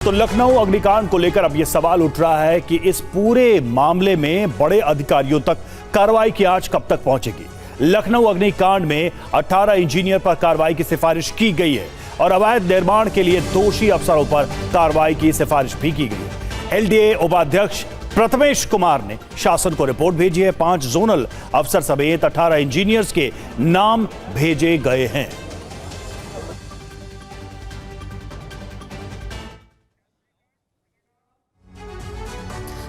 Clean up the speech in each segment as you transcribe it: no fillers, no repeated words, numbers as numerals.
तो लखनऊ अग्निकांड को लेकर अब यह सवाल उठ रहा है कि इस पूरे मामले में बड़े अधिकारियों तक कार्रवाई की आंच कब तक पहुंचेगी। लखनऊ अग्निकांड में 18 इंजीनियर पर कार्रवाई की सिफारिश की गई है और अवैध निर्माण के लिए दोषी अफसरों पर कार्रवाई की सिफारिश भी की गई है। एलडीए उपाध्यक्ष प्रथमेश कुमार ने शासन को रिपोर्ट भेजी है। 5 जोनल अफसर समेत 18 इंजीनियर्स के नाम भेजे गए हैं।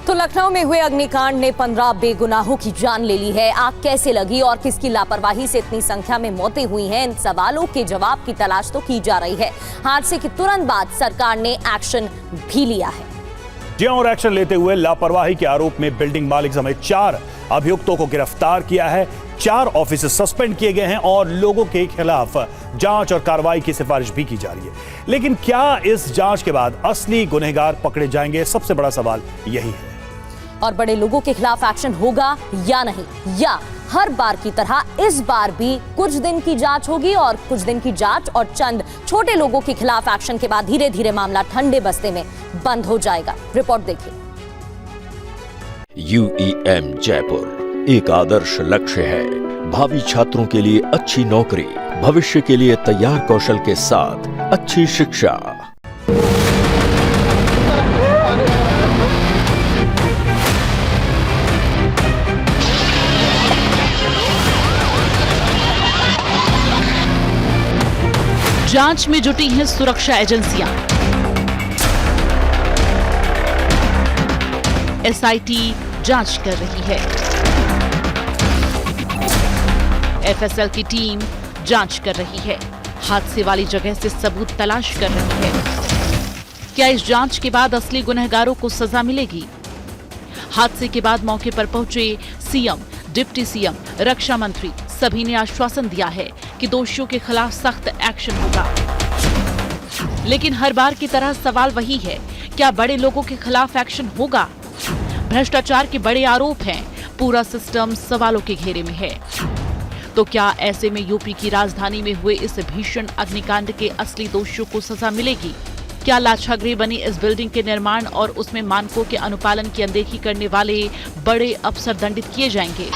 तो लखनऊ में हुए अग्निकांड ने 15 बेगुनाहों की जान ले ली है। आग कैसे लगी और किसकी लापरवाही से इतनी संख्या में मौतें हुई हैं, इन सवालों के जवाब की तलाश तो की जा रही है। हादसे के तुरंत बाद सरकार ने एक्शन भी लिया है। और एक्शन लेते हुए लापरवाही के आरोप में बिल्डिंग मालिक समेत 4 अभियुक्तों को गिरफ्तार किया है। 4 ऑफिस सस्पेंड किए गए हैं और लोगों के खिलाफ जांच और कार्रवाई की सिफारिश भी की जा रही है। लेकिन क्या इस जांच के बाद असली गुनहगार पकड़े जाएंगे? सबसे बड़ा सवाल यही है। और बड़े लोगों के खिलाफ एक्शन होगा या नहीं, या हर बार की तरह इस बार भी कुछ दिन की जांच होगी और कुछ दिन की जांच और चंद छोटे लोगों के खिलाफ एक्शन के बाद धीरे धीरे मामला ठंडे बस्ते में बंद हो जाएगा। रिपोर्ट देखिए। UEM जयपुर एक आदर्श लक्ष्य है। भावी छात्रों के लिए अच्छी नौकरी, भविष्य के लिए तैयार कौशल के साथ अच्छी शिक्षा। जांच में जुटी हैं सुरक्षा एजेंसियां। SIT जांच कर रही है। FSL की टीम जांच कर रही है। हादसे वाली जगह से सबूत तलाश कर रही है। क्या इस जांच के बाद असली गुनहगारों को सजा मिलेगी? हादसे के बाद मौके पर पहुंचे सीएम, डिप्टी सीएम, रक्षा मंत्री सभी ने आश्वासन दिया है कि दोषियों के खिलाफ सख्त एक्शन होगा। लेकिन हर बार की तरह सवाल वही है, क्या बड़े लोगों के खिलाफ एक्शन होगा? भ्रष्टाचार के बड़े आरोप हैं, पूरा सिस्टम सवालों के घेरे में है। तो क्या ऐसे में यूपी की राजधानी में हुए इस भीषण अग्निकांड के असली दोषियों को सजा मिलेगी? क्या लाछागृह बनी इस बिल्डिंग के निर्माण और उसमें मानकों के अनुपालन की अनदेखी करने वाले बड़े अफसर दंडित किए जाएंगे?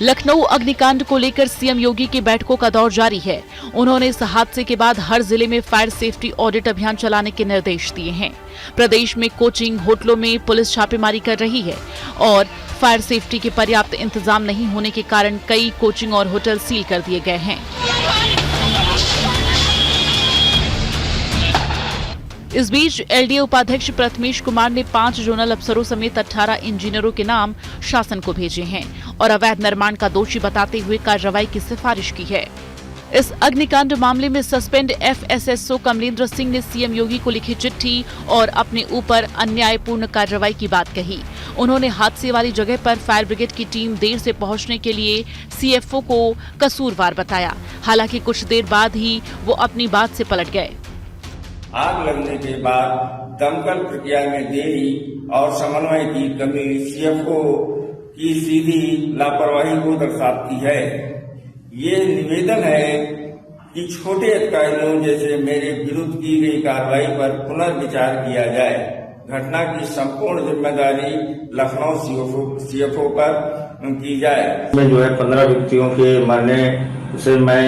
लखनऊ अग्निकांड को लेकर सीएम योगी की बैठकों का दौर जारी है। उन्होंने इस हादसे के बाद हर जिले में फायर सेफ्टी ऑडिट अभियान चलाने के निर्देश दिए हैं। प्रदेश में कोचिंग, होटलों में पुलिस छापेमारी कर रही है और फायर सेफ्टी के पर्याप्त इंतजाम नहीं होने के कारण कई कोचिंग और होटल सील कर दिए गए हैं। इस बीच एलडीए उपाध्यक्ष प्रथमेश कुमार ने 5 जोनल अफसरों समेत 18 इंजीनियरों के नाम शासन को भेजे हैं और अवैध निर्माण का दोषी बताते हुए कार्रवाई की सिफारिश की है। इस अग्निकांड मामले में सस्पेंड FSSO कमलेंद्र सिंह ने सीएम योगी को लिखी चिट्ठी और अपने ऊपर अन्यायपूर्ण कार्रवाई की बात कही। उन्होंने हादसे वाली जगह पर फायर ब्रिगेड की टीम देर से पहुंचने के लिए CFO को कसूरवार बताया। हालांकि कुछ देर बाद ही वो अपनी बात से पलट गए। आग लगने के बाद दमकल प्रक्रिया में देरी और समन्वय की कमी CFO की सीधी लापरवाही को दर्शाती है। ये निवेदन है कि छोटे अधिकारियों जैसे मेरे विरुद्ध की गई कार्रवाई पर पुनर्विचार किया जाए। घटना की संपूर्ण जिम्मेदारी लखनऊ CFO पर की जाए। मैं जो है 15 व्यक्तियों के मरने से मैं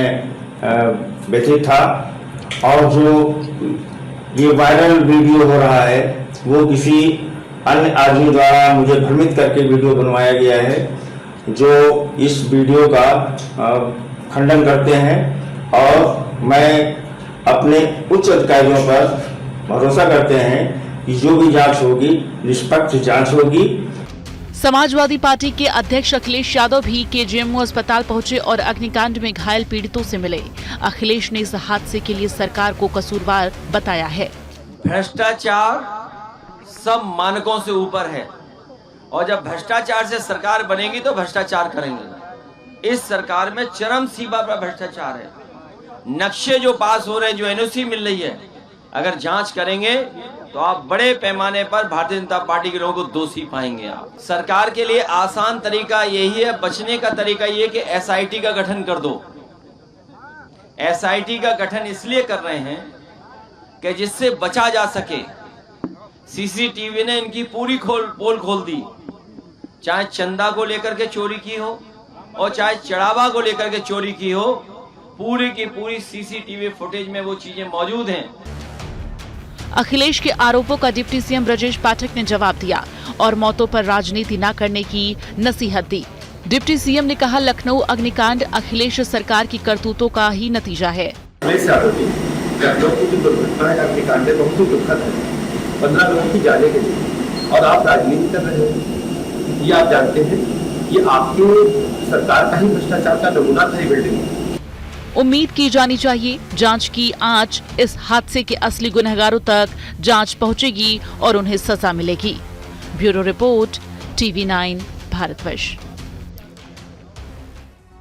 व्यथित था और जो ये वायरल वीडियो हो रहा है वो किसी अन्य आदमी द्वारा मुझे भ्रमित करके वीडियो बनवाया गया है, जो इस वीडियो का खंडन करते हैं और मैं अपने उच्च अधिकारियों पर भरोसा करते हैं कि जो भी जांच होगी निष्पक्ष जांच होगी। समाजवादी पार्टी के अध्यक्ष अखिलेश यादव भी KGMO अस्पताल पहुंचे और अग्निकांड में घायल पीड़ितों से मिले। अखिलेश ने इस हादसे के लिए सरकार को कसूरवार बताया है। भ्रष्टाचार सब मानकों से ऊपर है और जब भ्रष्टाचार से सरकार बनेगी तो भ्रष्टाचार करेंगे। इस सरकार में चरम सीमा पर भ्रष्टाचार है। नक्शे जो पास हो रहे हैं, जो NOC मिल रही है, अगर जांच करेंगे तो आप बड़े पैमाने पर भारतीय जनता पार्टी के लोगों को दोषी पाएंगे। आप सरकार के लिए आसान तरीका यही है, बचने का तरीका ये कि SIT का गठन कर दो। SIT का गठन इसलिए कर रहे हैं कि जिससे बचा जा सके। सीसीटीवी ने इनकी पूरी पोल खोल दी, चाहे चंदा को लेकर के चोरी की हो और चाहे चढ़ावा को लेकर के चोरी की हो, पूरी की पूरी सीसीटीवी फुटेज में वो चीजें मौजूद हैं। अखिलेश के आरोपों का डिप्टी सीएम ब्रजेश पाठक ने जवाब दिया और मौतों पर राजनीति न करने की नसीहत दी। डिप्टी सीएम ने कहा, लखनऊ अग्निकांड अखिलेश सरकार की करतूतों का ही नतीजा है। लखनऊ की जो दुर्घटना है, अग्निकांड है, बहुत ही दुखद है। 15 लोगों की जाने के लिए और आप राजनीति कर रहे हैं, ये आप जानते हैं, ये आपके सरकार का ही भ्रष्टाचार का नमूना था। बिल्डिंग उम्मीद की जानी चाहिए जांच की आंच इस हादसे के असली गुनहगारों तक जांच पहुंचेगी और उन्हें सजा मिलेगी। Bureau report, TV9 Bharatvarsh.